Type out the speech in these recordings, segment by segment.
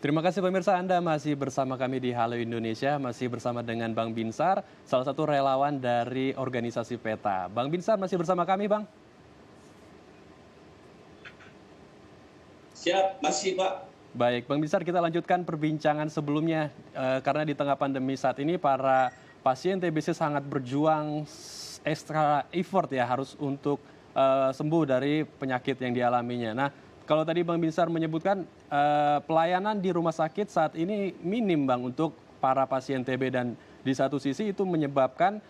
Terima kasih pemirsa, Anda masih bersama kami di Halo Indonesia, masih bersama dengan Bang Binsar, salah satu relawan dari organisasi PETA. Bang Binsar masih bersama kami, Bang? Siap, masih Pak. Baik, Bang Binsar, kita lanjutkan perbincangan sebelumnya. Karena di tengah pandemi saat ini, para pasien TBC sangat berjuang extra effort ya, harus untuk sembuh dari penyakit yang dialaminya. Nah, kalau tadi Bang Binsar menyebutkan pelayanan di rumah sakit saat ini minim, Bang, untuk para pasien TB, dan di satu sisi itu menyebabkan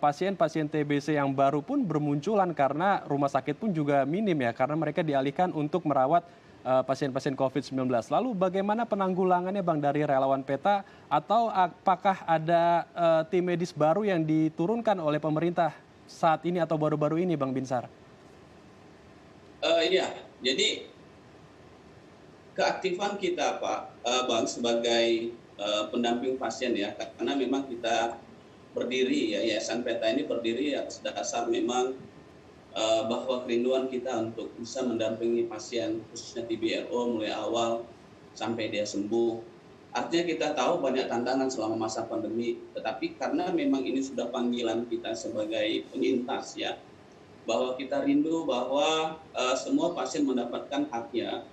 pasien-pasien TBC yang baru pun bermunculan karena rumah sakit pun juga minim ya, karena mereka dialihkan untuk merawat pasien-pasien COVID-19. Lalu bagaimana penanggulangannya, Bang, dari relawan PETA, atau apakah ada tim medis baru yang diturunkan oleh pemerintah saat ini atau baru-baru ini, Bang Binsar? Iya, jadi keaktifan kita Pak, Bang, sebagai pendamping pasien ya, karena memang kita berdiri ya, Yayasan PETA ini berdiri atas dasar memang bahwa kerinduan kita untuk bisa mendampingi pasien khususnya TBRO mulai awal sampai dia sembuh. Artinya kita tahu banyak tantangan selama masa pandemi, tetapi karena memang ini sudah panggilan kita sebagai penyintas ya, bahwa kita rindu bahwa semua pasien mendapatkan haknya,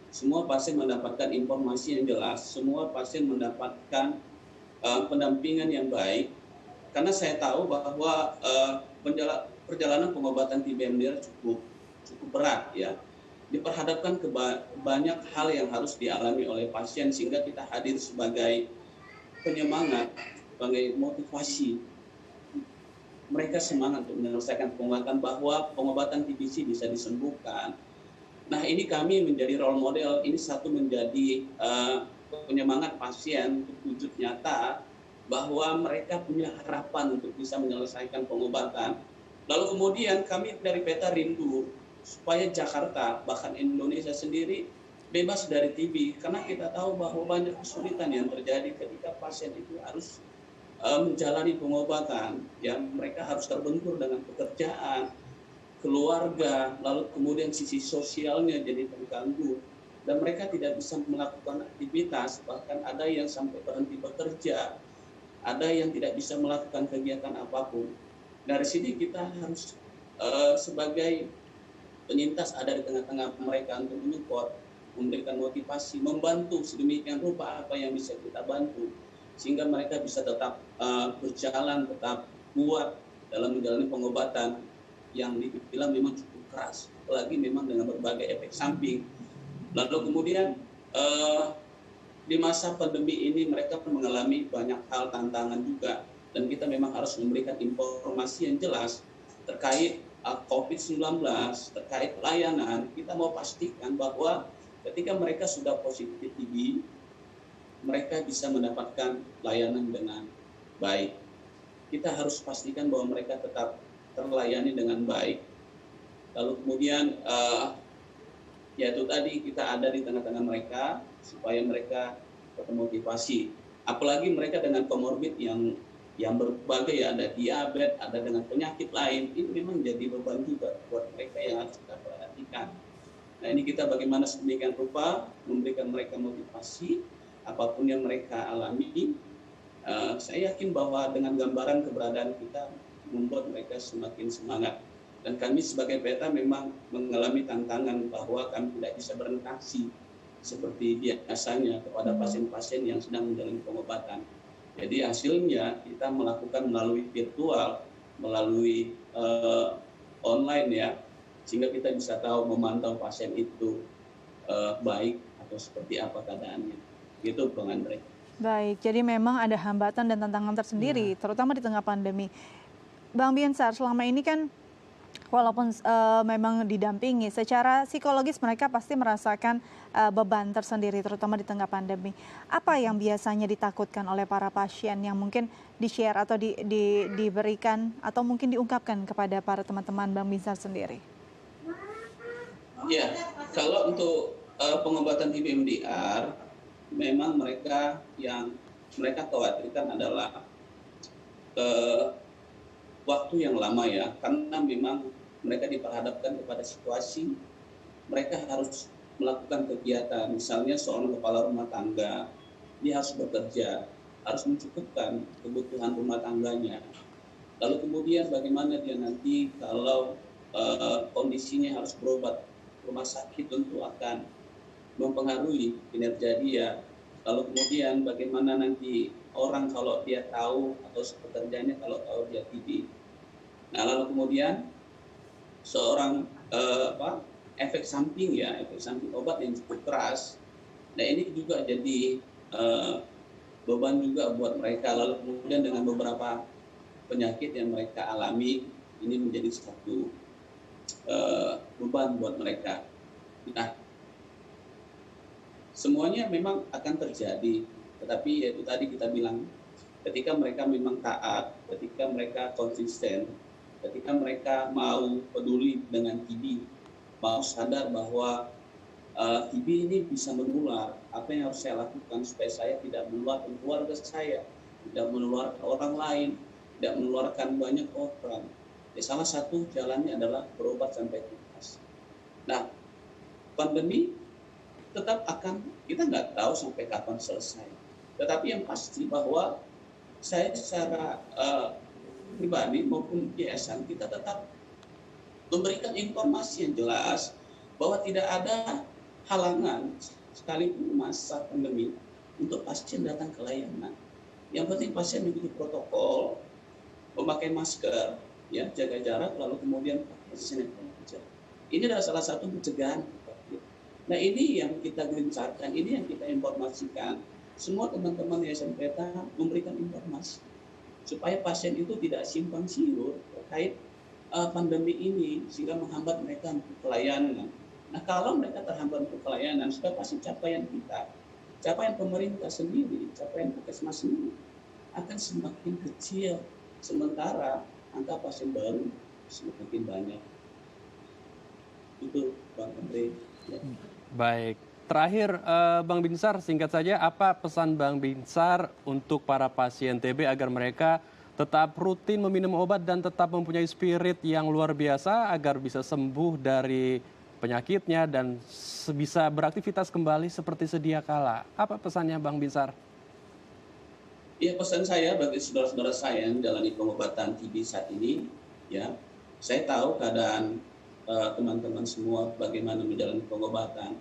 semua pasien mendapatkan informasi yang jelas, semua pasien mendapatkan pendampingan yang baik. Karena saya tahu bahwa perjalanan pengobatan TB MDR cukup berat ya. Diperhadapkan ke banyak hal yang harus dialami oleh pasien, sehingga kita hadir sebagai penyemangat, sebagai motivasi mereka semangat untuk menyelesaikan pengobatan, bahwa pengobatan TBC bisa disembuhkan. Nah, ini kami menjadi role model, ini satu menjadi penyemangat pasien untuk wujud nyata bahwa mereka punya harapan untuk bisa menyelesaikan pengobatan. Lalu kemudian kami dari PETA rindu supaya Jakarta, bahkan Indonesia sendiri, bebas dari TB, karena kita tahu bahwa banyak kesulitan yang terjadi ketika pasien itu harus menjalani pengobatan. Ya, mereka harus terbentur dengan pekerjaan, keluarga, lalu kemudian sisi sosialnya jadi terganggu, dan mereka tidak bisa melakukan aktivitas, bahkan ada yang sampai berhenti bekerja, ada yang tidak bisa melakukan kegiatan apapun. Dari sini kita harus sebagai penyintas ada di tengah-tengah mereka untuk menyupport, memberikan motivasi, membantu sedemikian rupa apa yang bisa kita bantu, sehingga mereka bisa tetap berjalan, tetap kuat dalam menjalani pengobatan yang dibilang memang cukup keras, apalagi memang dengan berbagai efek samping. Lalu kemudian di masa pandemi ini mereka mengalami banyak hal tantangan juga, dan kita memang harus memberikan informasi yang jelas terkait COVID-19, terkait layanan. Kita mau pastikan bahwa ketika mereka sudah positif TB, mereka bisa mendapatkan layanan dengan baik. Kita harus pastikan bahwa mereka tetap terlayani dengan baik. Lalu kemudian yaitu tadi kita ada di tengah-tengah mereka supaya mereka termotivasi. Apalagi mereka dengan komorbid yang berbagai ya, ada diabetes, ada dengan penyakit lain, ini memang jadi beban juga buat mereka yang harus kita perhatikan. Nah, ini kita bagaimana sedemikian rupa memberikan mereka motivasi apapun yang mereka alami. Saya yakin bahwa dengan gambaran keberadaan kita membuat mereka semakin semangat. Dan kami sebagai PETA memang mengalami tantangan bahwa kami tidak bisa berinteraksi seperti biasanya kepada pasien-pasien yang sedang menjalani pengobatan. Jadi hasilnya kita melakukan melalui virtual, melalui online ya, sehingga kita bisa tahu memantau pasien itu baik atau seperti apa keadaannya. Gitu Bang Andre. Baik, jadi memang ada hambatan dan tantangan tersendiri, terutama di tengah pandemi. Bang Binsar, selama ini kan walaupun memang didampingi, secara psikologis mereka pasti merasakan beban tersendiri, terutama di tengah pandemi. Apa yang biasanya ditakutkan oleh para pasien yang mungkin di-share atau diberikan atau mungkin diungkapkan kepada para teman-teman Bang Binsar sendiri? Ya, kalau untuk pengobatan TB MDR, memang mereka khawatirkan adalah waktu yang lama ya, karena memang mereka diperhadapkan kepada situasi mereka harus melakukan kegiatan, misalnya seorang kepala rumah tangga, dia harus bekerja, harus mencukupkan kebutuhan rumah tangganya. Lalu kemudian bagaimana dia nanti kalau kondisinya harus berobat, rumah sakit tentu akan mempengaruhi kinerja dia. Lalu kemudian bagaimana nanti orang kalau dia tahu atau pekerjaannya kalau tahu dia TB. Nah lalu kemudian seorang efek samping obat yang cukup keras. Nah ini juga jadi beban juga buat mereka. Lalu kemudian dengan beberapa penyakit yang mereka alami, ini menjadi satu beban buat mereka. Nah, semuanya memang akan terjadi, tetapi yaitu tadi kita bilang, ketika mereka memang taat, ketika mereka konsisten, ketika mereka mau peduli dengan TB, mau sadar bahwa TB ini bisa menular, apa yang harus saya lakukan supaya saya tidak menularkan keluarga saya, tidak menularkan orang lain, tidak menularkan banyak orang. Ya, salah satu jalannya adalah berobat sampai tuntas. Nah, pandemi tetap akan, kita nggak tahu sampai kapan selesai. Tetapi yang pasti bahwa saya secara pribadi maupun yayasan, kita tetap memberikan informasi yang jelas bahwa tidak ada halangan sekalipun masa pandemi untuk pasien datang ke layanan. Yang penting pasien mengikuti protokol, memakai masker, ya, jaga jarak, lalu kemudian pakai sanitizer. Ini adalah salah satu pencegahan. Nah ini yang kita gencarkan, ini yang kita informasikan. Semua teman-teman Yayasan Peta memberikan informasi supaya pasien itu tidak simpang siur terkait pandemi ini sehingga menghambat mereka untuk pelayanan. Nah kalau mereka terhambat untuk pelayanan, sudah pasti capaian kita, capaian pemerintah sendiri, capaian puskesmas sendiri akan semakin kecil, sementara angka pasien baru semakin banyak. Itu Bang Andre. Ya. Baik, terakhir Bang Binsar, singkat saja, apa pesan Bang Binsar untuk para pasien TB agar mereka tetap rutin meminum obat dan tetap mempunyai spirit yang luar biasa agar bisa sembuh dari penyakitnya dan bisa beraktivitas kembali seperti sedia kala. Apa pesannya Bang Binsar? Ya, pesan saya bagi saudara-saudara saya yang menjalani pengobatan TB saat ini, ya, saya tahu keadaan teman-teman semua bagaimana menjalani pengobatan,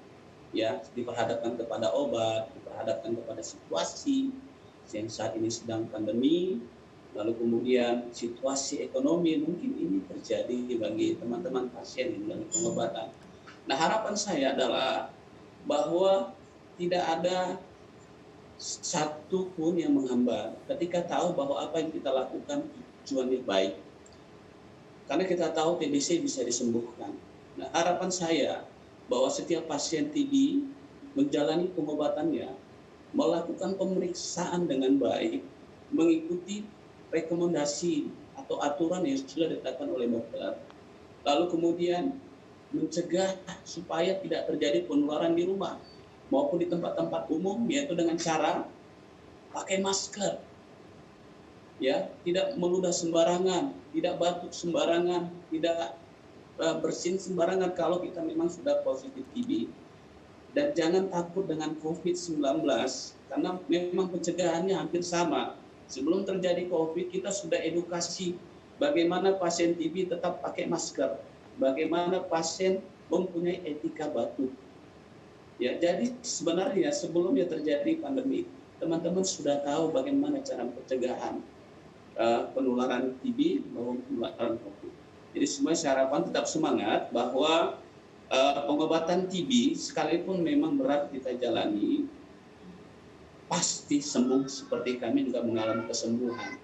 ya, diperhadapkan kepada obat, diperhadapkan kepada situasi yang saat ini sedang pandemi, lalu kemudian situasi ekonomi mungkin ini terjadi bagi teman-teman pasien yang menjalani pengobatan. Nah, harapan saya adalah bahwa tidak ada satu pun yang menghambat ketika tahu bahwa apa yang kita lakukan tujuannya baik. Karena kita tahu TBC bisa disembuhkan. Nah, harapan saya bahwa setiap pasien TB menjalani pengobatannya, melakukan pemeriksaan dengan baik, mengikuti rekomendasi atau aturan yang sudah ditetapkan oleh dokter. Lalu kemudian mencegah supaya tidak terjadi penularan di rumah maupun di tempat-tempat umum, yaitu dengan cara pakai masker, ya, tidak meludah sembarangan, tidak batuk sembarangan, tidak bersin sembarangan kalau kita memang sudah positif TB. Dan jangan takut dengan COVID-19 karena memang pencegahannya hampir sama. Sebelum terjadi COVID, kita sudah edukasi bagaimana pasien TB tetap pakai masker, bagaimana pasien mempunyai etika batuk. Ya, jadi sebenarnya sebelumnya terjadi pandemi, teman-teman sudah tahu bagaimana cara pencegahan penularan TB maupun penularan COVID. Jadi semua saya harapkan tetap semangat bahwa pengobatan TB sekalipun memang berat kita jalani, pasti sembuh seperti kami juga mengalami kesembuhan.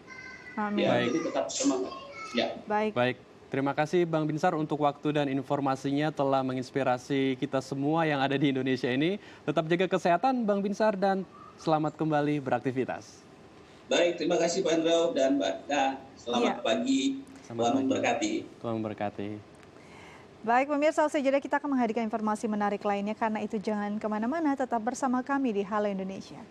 Amin. Ya, jadi tetap semangat. Ya. Baik. Terima kasih Bang Binsar untuk waktu dan informasinya telah menginspirasi kita semua yang ada di Indonesia ini. Tetap jaga kesehatan Bang Binsar dan selamat kembali beraktivitas. Baik, terima kasih Pak Andro dan Mbak Da. Selamat pagi. Tuhan memberkati. Tuhan memberkati. Baik pemirsa, usai jeda kita akan menghadirkan informasi menarik lainnya. Karena itu jangan kemana-mana, tetap bersama kami di Halo Indonesia.